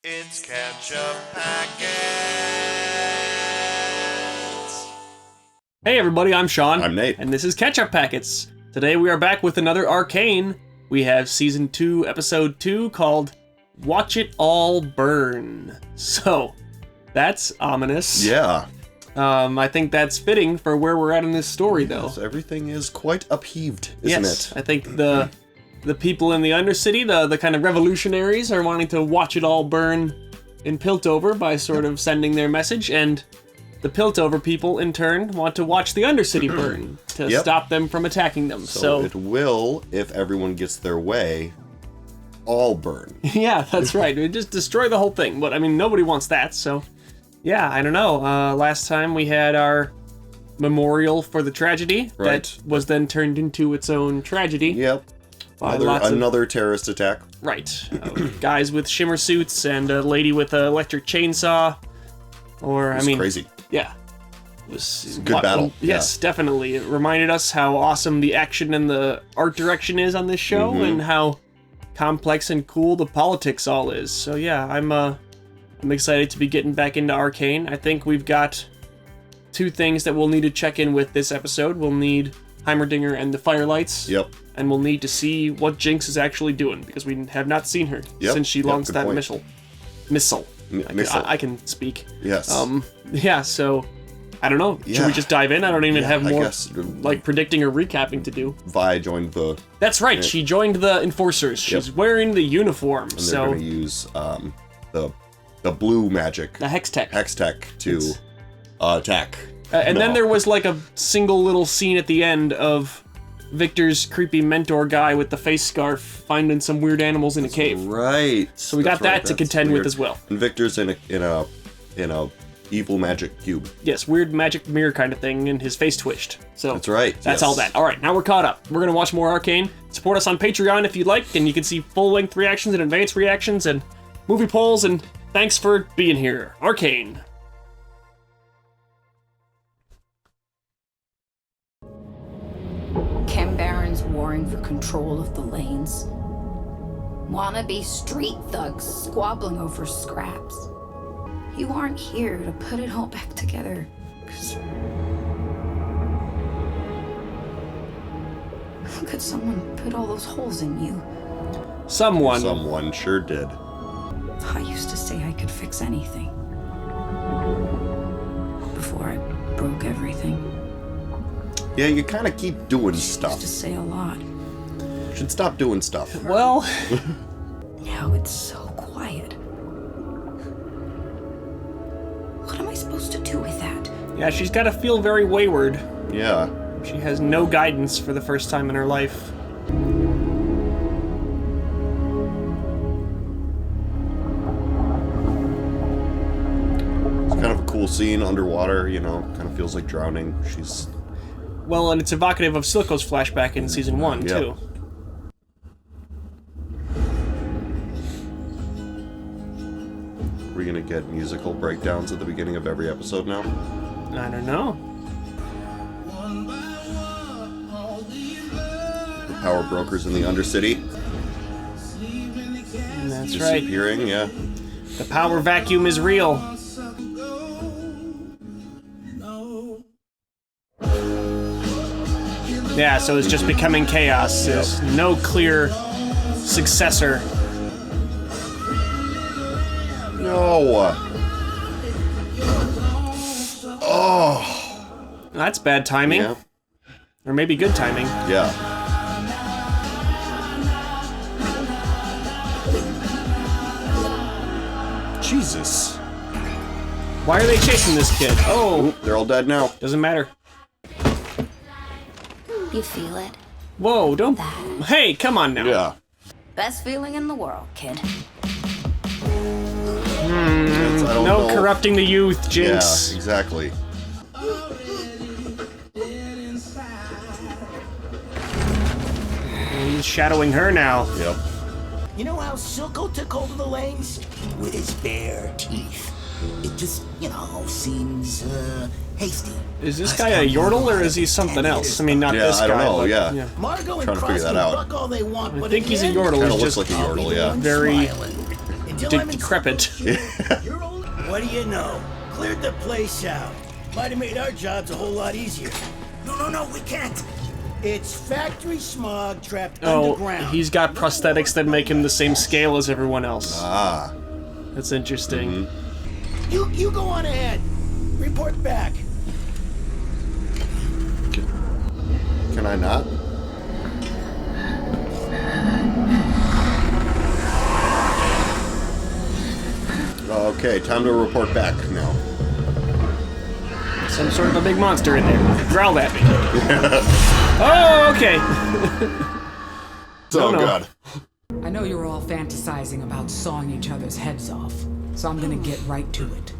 It's Ketchup Packets. Hey everybody, I'm Sean. I'm Nate. And this is Ketchup Packets. Today we are back with another Arcane. We have Season 2, Episode 2, called Watch It All Burn. So, that's ominous. Yeah. I think that's fitting for where we're at in this story, though. Yes, everything is quite upheaved, isn't Yes, it? I think the people in the Undercity, the kind of revolutionaries, are wanting to watch it all burn in Piltover by sort of sending their message, and the Piltover people, in turn, want to watch the Undercity burn to stop them from attacking them. So it will, if everyone gets their way, all burn. Yeah, that's right. It just destroy the whole thing. But, I mean, nobody wants that, so... Yeah, I don't know. Last time we had our memorial for the tragedy that was then turned into its own tragedy. Yep. Another terrorist attack. Right. Guys with shimmer suits and a lady with an electric chainsaw. Or, I mean... crazy. Yeah. It was a good battle. Yes, definitely. It reminded us how awesome the action and the art direction is on this show, and how complex and cool the politics all is. So yeah, I'm excited to be getting back into Arcane. I think we've got two things that we'll need to check in with this episode. We'll need Heimerdinger and the Firelights. Yep. And we'll need to see what Jinx is actually doing, because we have not seen her since she launched that missile. Missile. I can speak. Yes. Yeah, so, I don't know. Should we just dive in? I don't even have more, like, predicting or recapping to do. Vi joined the... That's right, she joined the Enforcers. She's wearing the uniform, and they're going to use, the blue magic. The Hextech. Hextech to attack. And then there was, like, a single little scene at the end of Viktor's creepy mentor guy with the face scarf finding some weird animals in a cave. Right. So we got that to contend with as well. And Viktor's in a evil magic cube. Yes, weird magic mirror kind of thing, and his face twitched. So that's right. That's all that. All right, now we're caught up. We're gonna watch more Arcane. Support us on Patreon if you'd like, and you can see full-length reactions and advanced reactions and movie polls. And thanks for being here, Arcane. Barons warring for control of the lanes. Wannabe street thugs squabbling over scraps. You aren't here to put it all back together, 'cause... How could someone put all those holes in you? Someone sure did. I used to say I could fix anything. Before I broke everything. Yeah, you kind of keep doing stuff. Used to say a lot. Should stop doing stuff. Well... Now it's so quiet. What am I supposed to do with that? Yeah, she's got to feel very wayward. Yeah. She has no guidance for the first time in her life. It's kind of a cool scene underwater, you know, kind of feels like drowning. She's... Well, and it's evocative of Silco's flashback in Season 1, too. Are we gonna get musical breakdowns at the beginning of every episode now? I don't know. The power brokers in the Undercity. That's right. Disappearing, yeah. The power vacuum is real. Yeah, so it's just becoming chaos. There's no clear successor. No. Oh. That's bad timing. Yeah. Or maybe good timing. Yeah. Jesus. Why are they chasing this kid? Oh. Oop, they're all dead now. Doesn't matter. You feel it? Whoa, don't... Hey, come on now. Yeah. Best feeling in the world, kid. No corrupting the youth, Jinx. Yeah, exactly. He's shadowing her now. Yep. You know how Silco took over the lanes? With his bare teeth. It just, seems, hasty. Is this guy a Yordle or is he something else? I mean, not this guy. I don't know, but, yeah. Margo and Trying to figure that out. all they want, I think he's a Yordle. Kinda He's looks just like a Yordle, yeah. very Until I'm decrepit. What do you know? Cleared the place out. Might have made our jobs a whole lot easier. No, we can't. It's factory smog trapped underground. He's got prosthetics that make him the same scale as everyone else. Ah. That's interesting. You go on ahead. Report back. Can I not? Okay, time to report back now. Some sort of a big monster in there. Growled at me. Oh, okay. Oh, no. God. I know you're all fantasizing about sawing each other's heads off, so I'm gonna get right to it.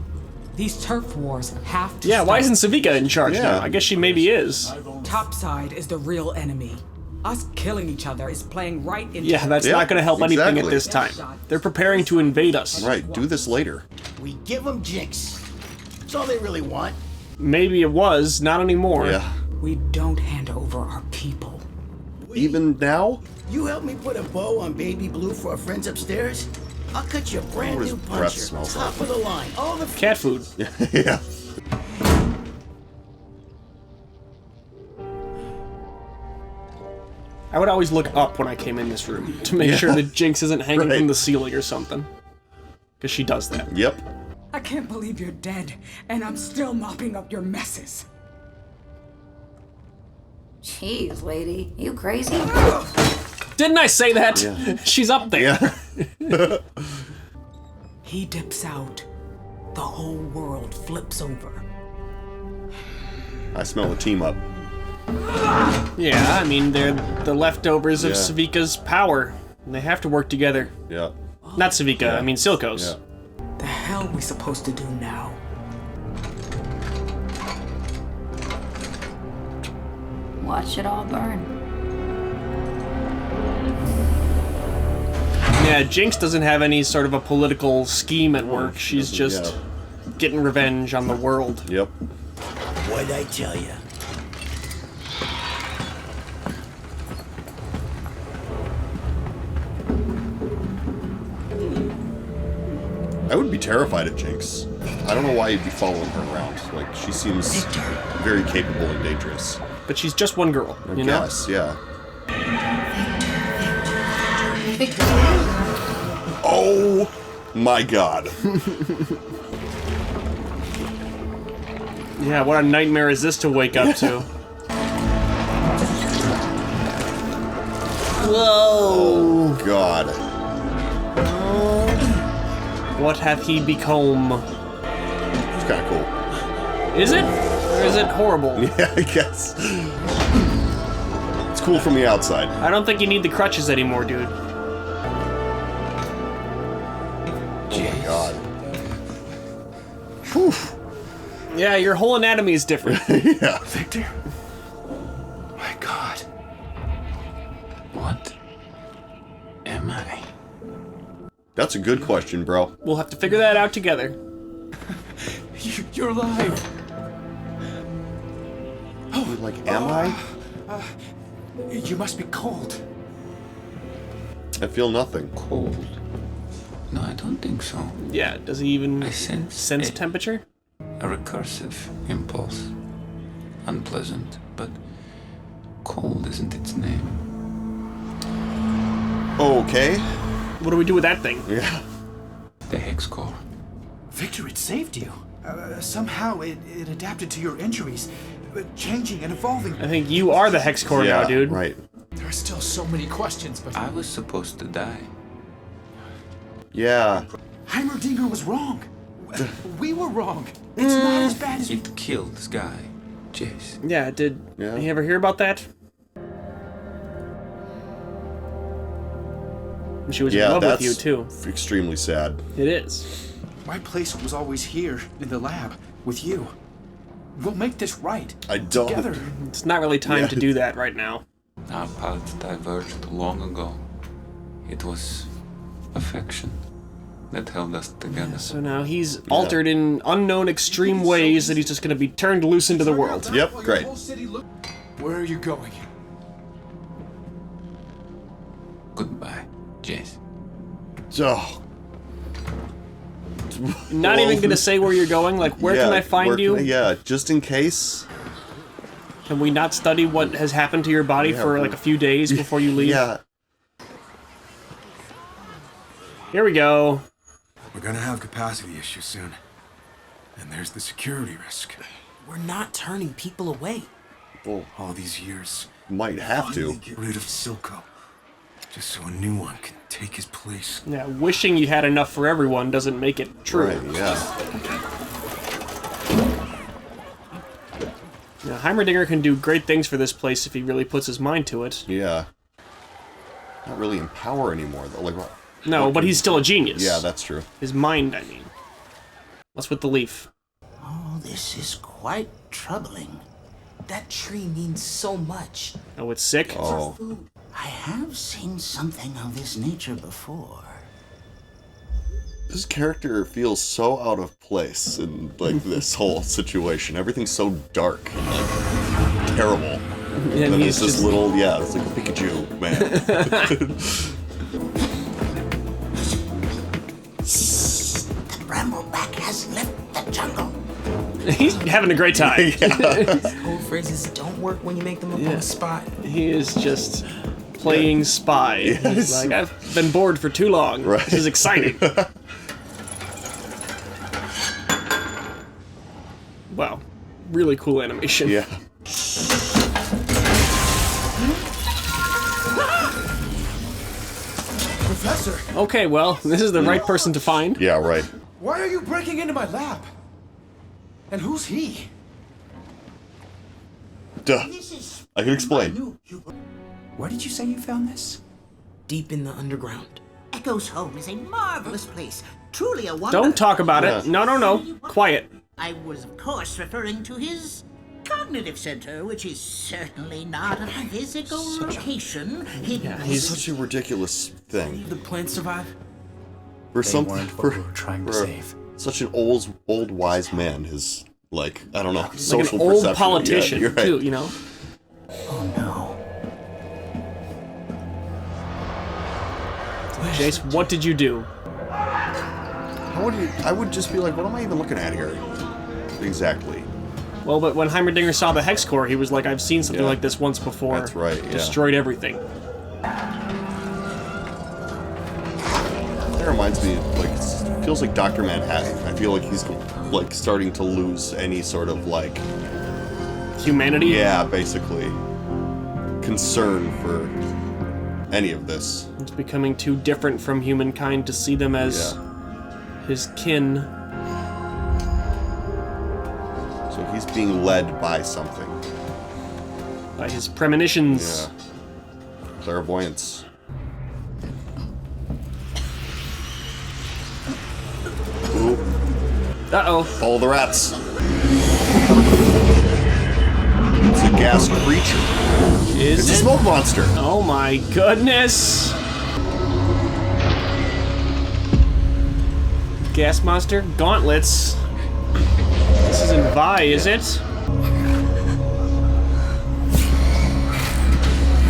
These turf wars have to Yeah, why stop. isn't Savika in charge now? I guess she maybe is. Topside is the real enemy. Us killing each other is playing right into Yeah, that's Yeah, not going to help anything at exactly. this time. They're preparing to invade us. Right, do this later. We give them Jinx. That's all they really want. Maybe it was, not anymore. Yeah. We don't hand over our people. Even now? You help me put a bow on Baby Blue for our friends upstairs? I'll cut you a brand What his new breath puncher. smells Top of the line. All the Cat food. Yeah. I would always look up when I came in this room to make sure that Jinx isn't hanging Right. from the ceiling or something. Because she does that. Yep. I can't believe you're dead, and I'm still mopping up your messes. Jeez, lady. You crazy? Didn't I say that? Yeah. She's up there. Yeah. He dips out. The whole world flips over. I smell a team up. Yeah, I mean, they're the leftovers of Yeah. Savika's power. And they have to work together. Yeah. Not Savika, I mean Silkos. Yeah. The hell we supposed to do now? Watch it all burn. Yeah, Jinx doesn't have any sort of a political scheme at work. She's just getting revenge on the world. Yep. What'd I tell you? I would be terrified of Jinx. I don't know why you'd be following her around. Like, she seems very capable and dangerous. But she's just one girl, I you know? guess, yeah. Viktor. Oh my God. Yeah, what a nightmare is this to wake up to? Whoa! Oh God. What hath he become? It's kind of cool. Is it? Or is it horrible? Yeah, I guess. It's cool from the outside. I don't think you need the crutches anymore, dude. Oh my God. Yeah, your whole anatomy is different. Yeah. Victor? My God. What am I? That's a good question, bro. We'll have to figure that out together. You're alive. Like, am I? You must be cold. I feel nothing. Cold? No, I don't think so. Yeah, does he even I sense sense a temperature? recursive impulse. Unpleasant, but cold isn't its name. Okay. What do we do with that thing? Yeah. The hex core. Victor, it saved you. Somehow it adapted to your injuries, changing and evolving. I think you are the hex core Yeah, now, dude. right. There are still so many questions, but I was supposed to die. Yeah. Heimerdinger was wrong. We were wrong. It's not as bad as... It killed this guy, Jace. Yeah, did Yeah. you ever hear about that? She was in Yeah, love with that's you, too. extremely sad. It is. My place was always here, in the lab, with you. We'll make this right. I don't. Together. It's not really time Yeah. to do that right now. Our paths diverged long ago. It was affection that held us together. So now he's altered in unknown extreme ways that he's just going to be turned loose into the world. Yep, great. Where are you going? Goodbye, Jace. Oh, Not even gonna say where you're going. Like, where can I find you? Yeah, just in case. Can we not study what has happened to your body for like a few days before you leave? Yeah. Here we go. We're gonna have capacity issues soon. And there's the security risk. We're not turning people away. Well, All these years. might have to. Get rid of Silco. Just so a new one can take his place. Yeah, wishing you had enough for everyone doesn't make it true. Right, yeah. Now, Heimerdinger can do great things for this place if he really puts his mind to it. Yeah. Not really in power anymore, though. Like, what? No, but he's still a genius. Yeah, that's true. His mind, I mean. What's with the leaf? Oh, this is quite troubling. That tree means so much. Oh, it's sick? Oh. I have seen something of this nature before. This character feels so out of place in, like, this whole situation. Everything's so dark and, like, terrible. And And he's it's this just... little, yeah, it's like a Pikachu, man. The brambleback has left the jungle. He's having a great time. These old phrases don't work when you make them up on the spot. He is just playing spy. He's like, I've been bored for too long. Right. This is exciting. Wow. Really cool animation. Yeah. Professor, Okay, well, this is the right person to find. Yeah, right. why are you breaking into my lab? And who's he? Duh. I can explain. Where did you say you found this? Deep in the underground. Echo's home is a marvelous place. Truly a wonder. Don't talk about it. No, no, no. Quiet. I was, of course, referring to his cognitive center, which is certainly not a physical location. He's such a ridiculous thing. The plants survive? For some, weren't what we were trying to for save. such an old wise man, his, like, I don't know, Like social an old perception. politician, Yeah, you're right. too, you know? Oh no. Jace, what did you do? How would you, I would just be like, what am I even looking at here? Exactly. Well, but when Heimerdinger saw the hex core, he was like, I've seen something Yeah. like this once before. That's right, yeah. Destroyed everything. That reminds me, like, it feels like Dr. Manhattan. I feel like he's, like, starting to lose any sort of, like... Humanity? Yeah, basically. Concern for any of this. It's becoming too different from humankind to see them as his kin. So he's being led by something. By his premonitions. Yeah. Clairvoyance. Ooh. Uh-oh. Follow the rats. It's a gas creature. Is It's a it? smoke monster. Oh my goodness! Gas monster? Gauntlets. This isn't Vi, is it?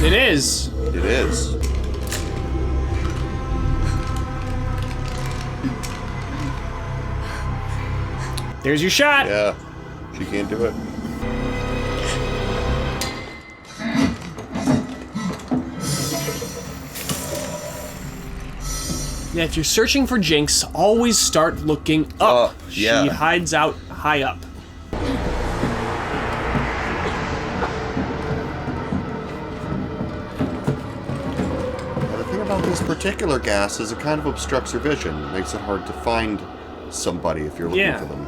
It is. It is. There's your shot! Yeah. She can't do it. Yeah, if you're searching for Jinx, always start looking up. yeah. She hides out high up. Now, the thing about this particular gas is it kind of obstructs your vision. It makes it hard to find somebody if you're looking for them.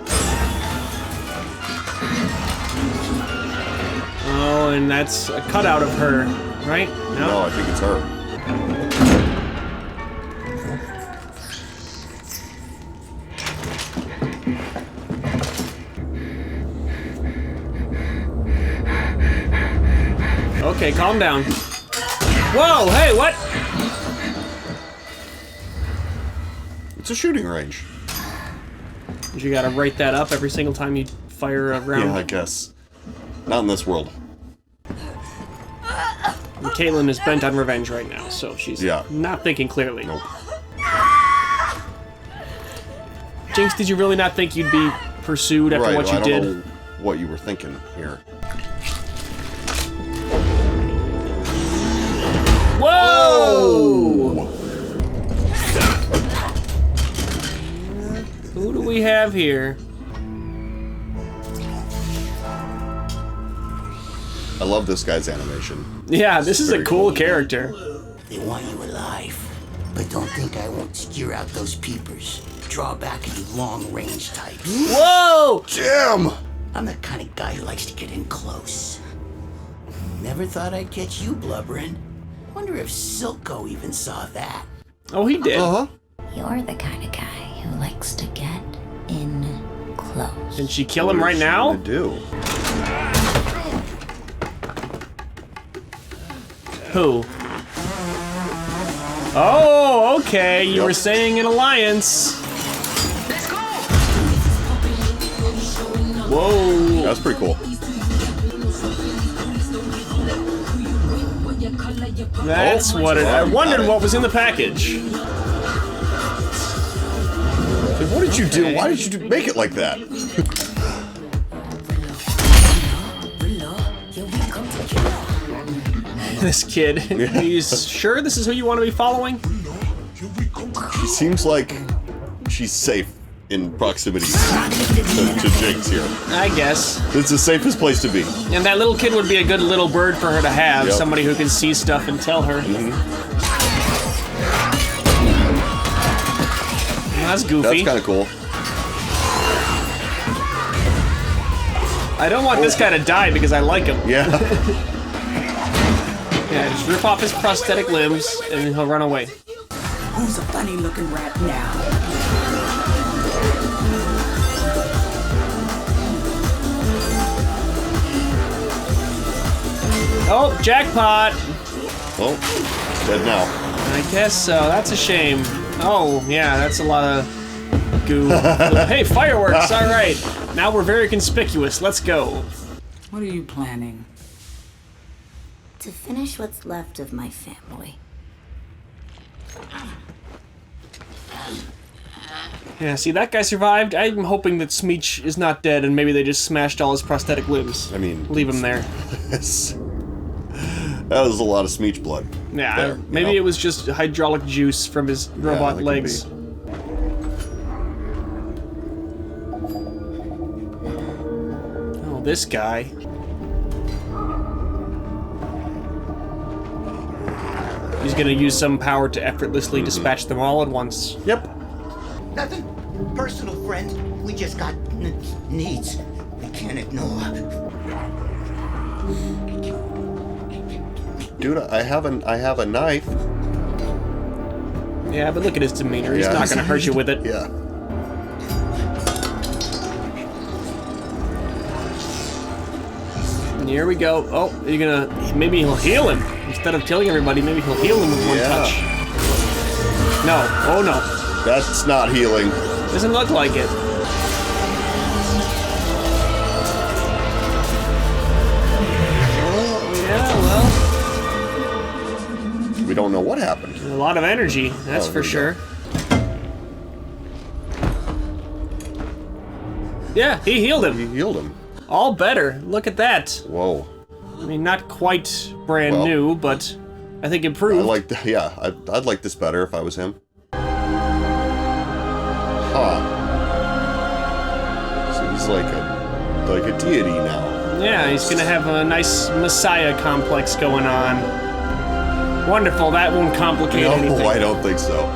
Oh, and that's a cutout of her, right? No, I think it's her. Okay, calm down. Whoa, hey, what? It's a shooting range. You gotta write that up every single time you fire a round. Yeah, I guess. Not in this world. And Caitlin is bent on revenge right now, so she's not thinking clearly. Nope. Jinx, did you really not think you'd be pursued after what you I did? don't know what you were thinking here. Whoa! Who do we have here? I love this guy's animation. Yeah, this is a Very cool character. They want you alive, but don't think I won't steer out those peepers. Draw back any long-range types. Whoa! Jim! I'm the kind of guy who likes to get in close. Never thought I'd catch you blubbering. Wonder if Silco even saw that. Oh, he did. Uh-huh. You're the kind of guy who likes to get in close. Can she kill him right now? I do. Who? Oh, okay. You were saying an alliance. Whoa. That's pretty cool. That's what it. I wondered what was in the package. What did you do? Why did you make it like that? This kid. Are you sure this is who you want to be following? She seems like she's safe in proximity to Jinx here. I guess. It's the safest place to be. And that little kid would be a good little bird for her to have. Yep. Somebody who can see stuff and tell her. That's goofy. That's kind of cool. I don't want this guy to die because I like him. Yeah. Yeah, just rip off his prosthetic limbs and he'll run away. Who's a funny looking rat now? Oh, jackpot! Oh, it's dead now. I guess so. That's a shame. Oh, yeah, that's a lot of goo. Hey, fireworks! All right. Now we're very conspicuous. Let's go. What are you planning? To finish what's left of my family. Yeah, see, that guy survived. I'm hoping that Smeech is not dead and maybe they just smashed all his prosthetic limbs. I mean... Leave him there. That was a lot of Smeech blood. Yeah, there, maybe you know? it was just hydraulic juice from his robot that could legs. be. Oh, this guy. He's gonna use some power to effortlessly dispatch them all at once. Yep. Nothing personal, friend. We just got needs we can't ignore. Dude, I have a knife. Yeah, but look at his demeanor. He's not gonna hurt you with it. Yeah. And here we go. Oh, you're gonna... Maybe he'll heal him. Instead of killing everybody, maybe he'll heal him with one touch. No. Oh, no. That's not healing. Doesn't look like it. Oh, yeah, well... We don't know what happened. A lot of energy, that's for sure. Yeah, he healed him. He healed him. All better. Look at that. Whoa. I mean, not quite brand new, but I think improved. I like, yeah, I'd like this better if I was him. Huh. So he's like a deity now. Yeah, he's gonna have a nice messiah complex going on. Wonderful, that won't complicate anything. No, I don't think so.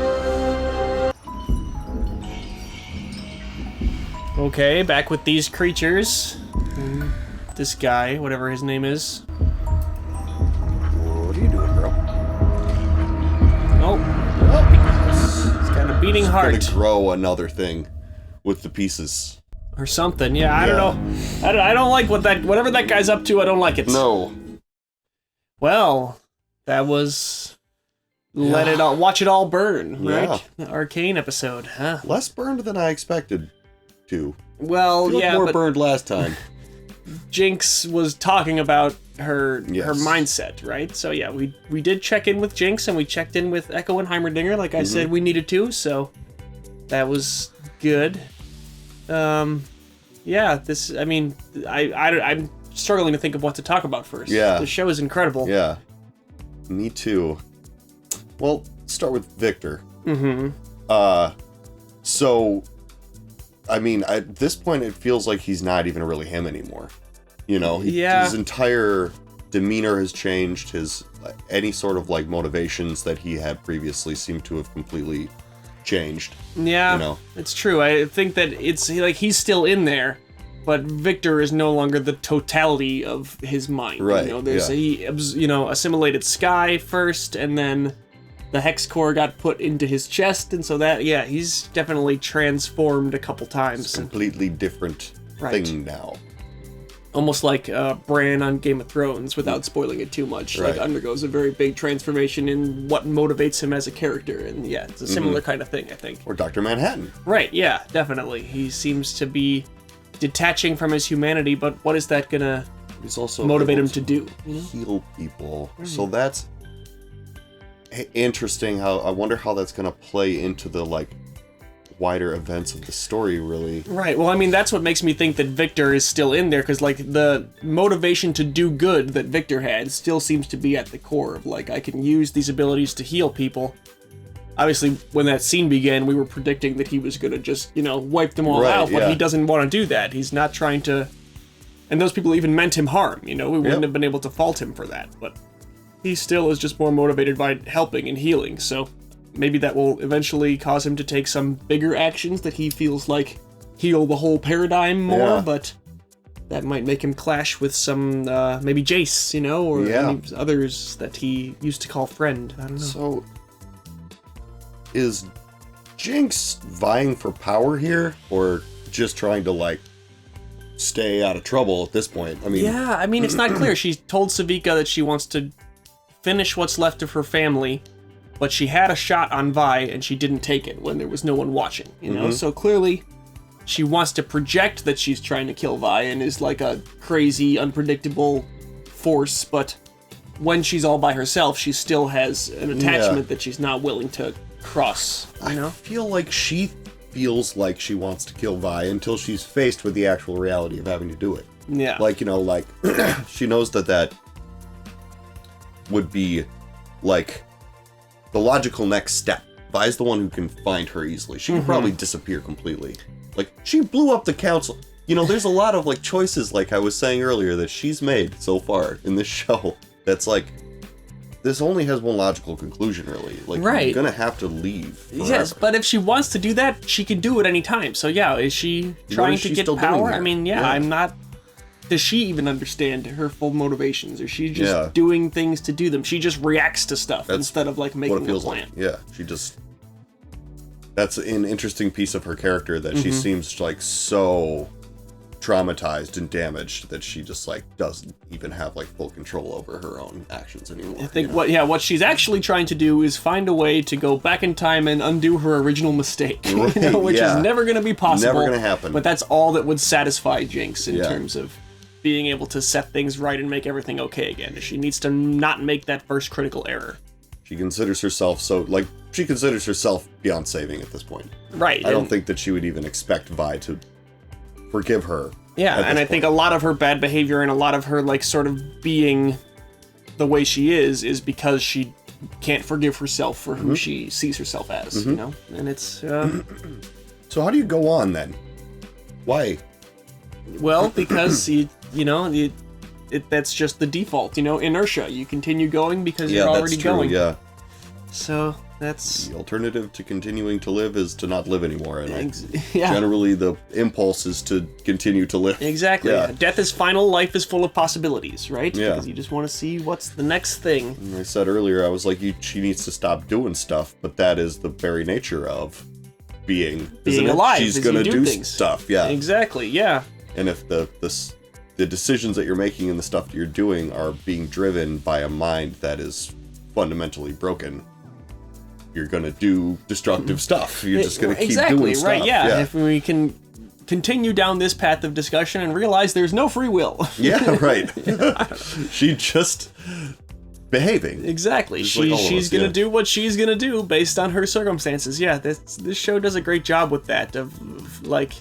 Okay, back with these creatures. This guy, whatever his name is. What are you doing, bro? Oh. He's got a beating heart. Gonna grow another thing with the pieces. Or something, yeah, I don't know. I don't like whatever that guy's up to, I don't like it. No. Well, that was watch it all burn, right? The Arcane episode, huh? Less burned than I expected to. Well, You looked yeah, more but burned last time. Jinx was talking about her mindset, right? So yeah, we did check in with Jinx and we checked in with Echo and Heimerdinger, like I said we needed to. So that was good. Yeah, this. I mean, I'm struggling to think of what to talk about first. Yeah. The show is incredible. Yeah. Me too. Well, start with Viktor. Mm-hmm. So, I mean, at this point, it feels like he's not even really him anymore. You know, his entire demeanor has changed. His any sort of like motivations that he had previously seem to have completely changed. Yeah, you know? It's true. I think that it's like he's still in there, but Viktor is no longer the totality of his mind. Right. You know, he assimilated Sky first, and then the hex core got put into his chest, and so that he's definitely transformed a couple times. It's a completely different thing now. Almost like Bran on Game of Thrones, without spoiling it too much. Right. Like undergoes a very big transformation in what motivates him as a character, and it's a similar kind of thing, I think. Or Dr. Manhattan. Right, yeah, definitely. He seems to be detaching from his humanity, but what is that gonna motivate him to do? Heal people. So that's interesting. I wonder how that's gonna play into the like wider events of the story, really. Right. Well, I mean, that's what makes me think that Viktor is still in there, because like the motivation to do good that Viktor had still seems to be at the core of like, I can use these abilities to heal people. Obviously, when that scene began, we were predicting that he was gonna just, wipe them all out, but he doesn't want to do that. He's not trying to, and those people even meant him harm. We wouldn't have been able to fault him for that, but he still is just more motivated by helping and healing. So maybe that will eventually cause him to take some bigger actions that he feels like heal the whole paradigm more, but that might make him clash with some, maybe Jace, or any others that he used to call friend. I don't know. So, is Jinx vying for power here, or just trying to, like, stay out of trouble at this point? I mean... it's not clear. She told Savika that she wants to finish what's left of her family, but she had a shot on Vi, and she didn't take it when there was no one watching, So clearly, she wants to project that she's trying to kill Vi and is like a crazy, unpredictable force, but when she's all by herself, she still has an attachment that she's not willing to cross, I feel like she feels like she wants to kill Vi until she's faced with the actual reality of having to do it. Yeah. Like, she knows that would be, like, the logical next step. Vi's the one who can find her easily. She can probably disappear completely. Like, she blew up the council. There's a lot of, like, choices, like I was saying earlier, that she's made so far in this show that's, like, this only has one logical conclusion, really. Like, you're gonna have to leave forever. Yes, but if she wants to do that, she can do it any time. So, is she trying to get power? I mean, I'm not... Does she even understand her full motivations? Or is she just doing things to do them? She just reacts to stuff instead of like making a plan. Yeah, she just... That's an interesting piece of her character, that she seems like so traumatized and damaged that she just like doesn't even have like full control over her own actions anymore. I think what she's actually trying to do is find a way to go back in time and undo her original mistake, which is never going to be possible. Never going to happen. But that's all that would satisfy Jinx in terms of being able to set things right and make everything okay again. She needs to not make that first critical error. She considers herself beyond saving at this point. Right. I don't think that she would even expect Vi to forgive her. Yeah, and I think a lot of her bad behavior and a lot of her like sort of being the way she is because she can't forgive herself for who she sees herself as, And it's So how do you go on then? Why? Well, because that's just the default, inertia. You continue going because you're already that's true, going. Yeah. So that's the alternative to continuing to live is to not live anymore, and generally the impulse is to continue to live. Exactly. Yeah. Death is final. Life is full of possibilities, right? Yeah. Because you just want to see what's the next thing. And I said earlier, I was like, she needs to stop doing stuff, but that is the very nature of being alive. She's gonna do stuff. Yeah. Exactly. Yeah. And if the decisions that you're making and the stuff that you're doing are being driven by a mind that is fundamentally broken, you're gonna do destructive stuff. You're just gonna keep doing stuff. Right, yeah. If we can continue down this path of discussion and realize there's no free will. Yeah, right. She just behaving. Exactly. Just like all of She's us, gonna yeah. do what she's gonna do based on her circumstances. Yeah, this show does a great job with that. Of like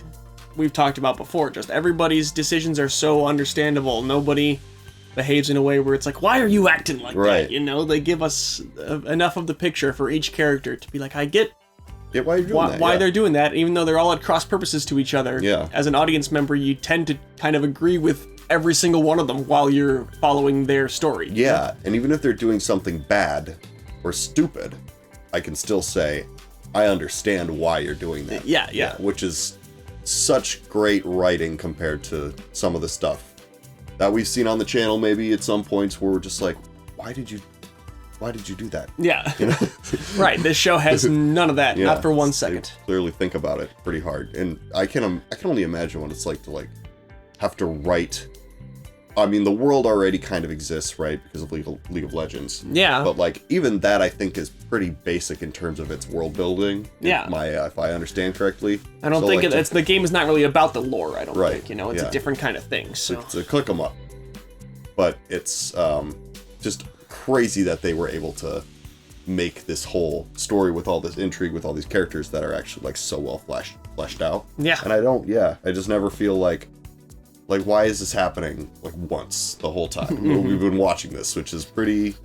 we've talked about before, just everybody's decisions are so understandable. Nobody behaves in a way where it's like, why are you acting like Right. that? You know, they give us enough of the picture for each character to be like, I get why you're doing that. why yeah. they're doing that, even though they're all at cross purposes to each other. Yeah. As an audience member, you tend to kind of agree with every single one of them while you're following their story. Yeah, and even if they're doing something bad or stupid, I can still say, I understand why you're doing that. Yeah. Which is such great writing compared to some of the stuff that we've seen on the channel maybe at some points where we're just like, why did you do that? Yeah. You know? Right, this show has none of that, Yeah, not for 1 they second. clearly think about it pretty hard. And I can only imagine what it's like to have to write. I mean, the world already kind of exists, right, because of League of Legends. Yeah. But even that, I think, is pretty basic in terms of its world building. Yeah. If I understand correctly. I don't So, think it's the game is not really about the lore. I don't Right, think. You know, it's yeah. a different kind of thing. So It's a click 'em up. But it's just crazy that they were able to make this whole story with all this intrigue, with all these characters that are actually so well fleshed out. Yeah. And I just never feel like why is this happening once the whole time? We've been watching this, which is pretty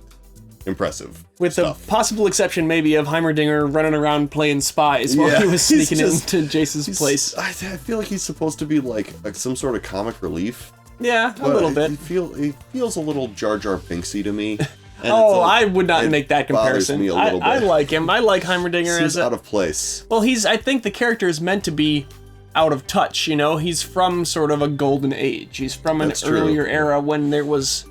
impressive. with stuff. the possible exception maybe of Heimerdinger running around playing spies while he was he's sneaking just- into Jace's place. I feel like he's supposed to be like some sort of comic relief. Yeah, a but little bit. He feels a little Jar Jar Binksy to me. And I would not it make that bothers comparison. me a little I bit. like him. I like Heimerdinger Seems as out of place. Well, I think the character is meant to be out of touch, you know? He's from sort of a golden age. He's from an That's true. earlier era when there was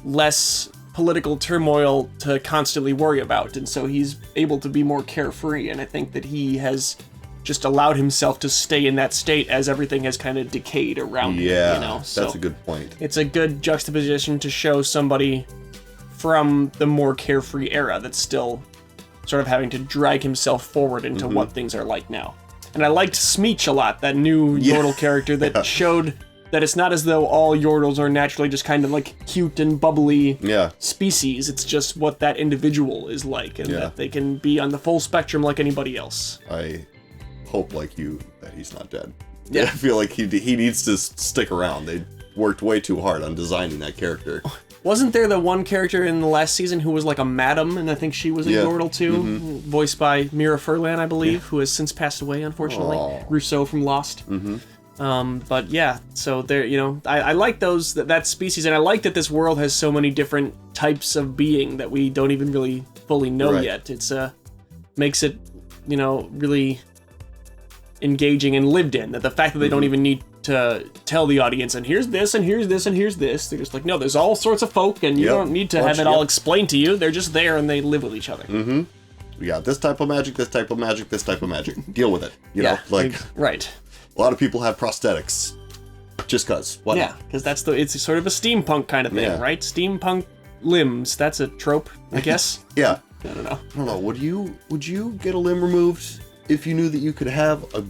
less political turmoil to constantly worry about, and so he's able to be more carefree, and I think that he has just allowed himself to stay in that state as everything has kind of decayed around him, you know? So that's a good point. it's a good juxtaposition to show somebody from the more carefree era that's still sort of having to drag himself forward into what things are like now. And I liked Smeech a lot, that new Yordle character that showed that it's not as though all Yordles are naturally just kind of like cute and bubbly species. It's just what that individual is like, and that they can be on the full spectrum like anybody else. I hope, like you, that he's not dead. Yeah. I feel like he needs to stick around. They worked way too hard on designing that character. Wasn't there the one character in the last season who was like a madam, and I think she was a Yordle too, voiced by Mira Furlan, I believe, who has since passed away, unfortunately. Aw. Rousseau from Lost. But yeah, so there, you know, I like that species, and I like that this world has so many different types of being that we don't even really fully know yet. It's makes it, you know, really engaging and lived in. That the fact that they don't even need to tell the audience, and here's this, and here's this, and here's this. They're just like, no, there's all sorts of folk, and you don't need to have it all explained to you. They're just there, and they live with each other. We got this type of magic, this type of magic, this type of magic. Deal with it. You know, right. A lot of people have prosthetics. Just cause. Why Yeah, not? because it's sort of a steampunk kind of thing, right? Steampunk limbs. That's a trope, I guess. Yeah. I don't know. I don't know. Would you get a limb removed if you knew that you could have a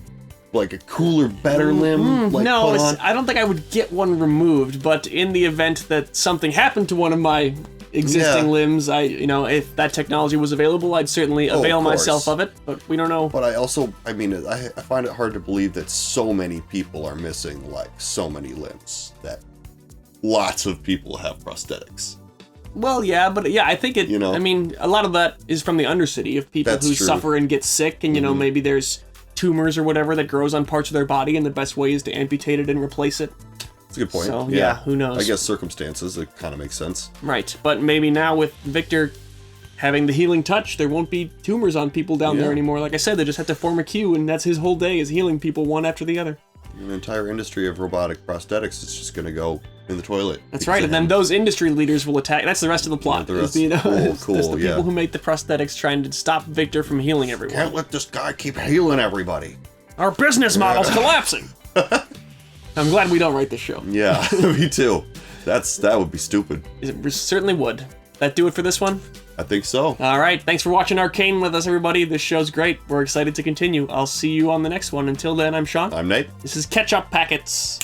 cooler, better limb? No, put on? I don't think I would get one removed, but in the event that something happened to one of my existing limbs, if that technology was available, I'd certainly avail myself of it, but we don't know. But I find it hard to believe that so many people are missing so many limbs, that lots of people have prosthetics. Well, yeah, but yeah, I think I mean, a lot of that is from the Undercity of people That's who true. suffer and get sick, and maybe there's tumors or whatever that grows on parts of their body, and the best way is to amputate it and replace it. That's a good point. So, yeah, who knows? I guess circumstances, it kind of makes sense. Right, but maybe now with Viktor having the healing touch, there won't be tumors on people down there anymore. Like I said, they just have to form a queue, and that's his whole day, is healing people one after the other. An entire industry of robotic prosthetics is just going to go in the toilet. That's right, and then those industry leaders will attack. That's the rest of the plot. Yeah, the rest- It's the yeah. people who make the prosthetics trying to stop Viktor from healing everyone. Can't let this guy keep healing everybody. Our business model's collapsing. I'm glad we don't write this show. Yeah, me too. That would be stupid. It certainly would. That do it for this one? I think so. All right, thanks for watching Arcane with us, everybody. This show's great. We're excited to continue. I'll see you on the next one. Until then, I'm Sean. I'm Nate. This is Ketchup Packets.